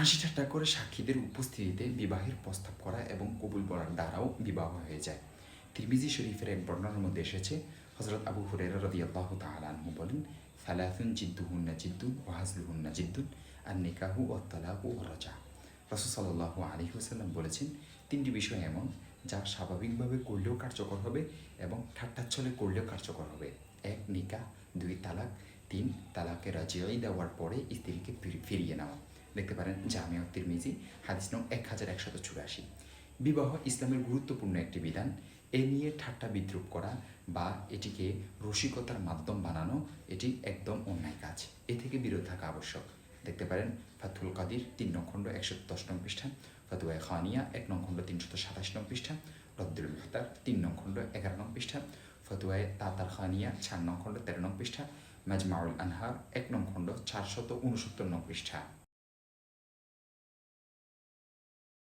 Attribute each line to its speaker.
Speaker 1: হাসি ঠাট্টা করে সাক্ষীদের উপস্থিতিতে বিবাহের প্রস্তাব করা এবং কবুল বলার দ্বারাও বিবাহ হয়ে যায়। তিরমিজি শরীফের এক বর্ণনার মধ্যে এসেছে, হযরত আবু হুরায়রা রাদিয়াল্লাহু তাআলা আনহু বলেন, সালাসুন জিদ্দুহুন্না জিদ্দুন ওয়া হাজলুহুন্না জিদ্দুন আন নিকাহু ওয়াত তালাকু ওয়ার রাজা। রাসূল সাল্লাল্লাহু আলাইহি ওয়াসাল্লাম বলেছেন, তিনটি বিষয় এমন যা স্বাভাবিকভাবে করলেও কার্যকর হবে এবং ঠাট্টাচ্ছলে করলেও কার্যকর হবে। ১ নিকাহ, ২ তালাক, ৩ তালাকে রাজিয়াই দেওয়ার পরে স্ত্রীকে ফিরিয়ে নেওয়া। দেখতে পারেন জামিউ তিরমিজি হাদিস নং 1184। বিবাহ ইসলামের গুরুত্বপূর্ণ একটি বিধান। এ নিয়ে ঠাট্টা বিদ্রূপ করা বা এটিকে রসিকতার মাধ্যম বানানো এটি একদম অন্যায় কাজ। এ থেকে বিরত থাকা আবশ্যক। দেখতে পারেন ফাথুল কাদির ৩ নং খণ্ড ১১০ নং পৃষ্ঠা, ফতোয়ায়ে খানিয়া ১ নং খণ্ড ৩২৭ নং পৃষ্ঠা, রদ্দুল মুখতার ৩ নং খণ্ড ১১ নং পৃষ্ঠা, ফতোয়ায়ে তাতার খানিয়া ৪ নং খণ্ড ১৩ নং পৃষ্ঠা, মাজমাউল আনহার ১ নং খণ্ড ৪৬৯ নং পৃষ্ঠা।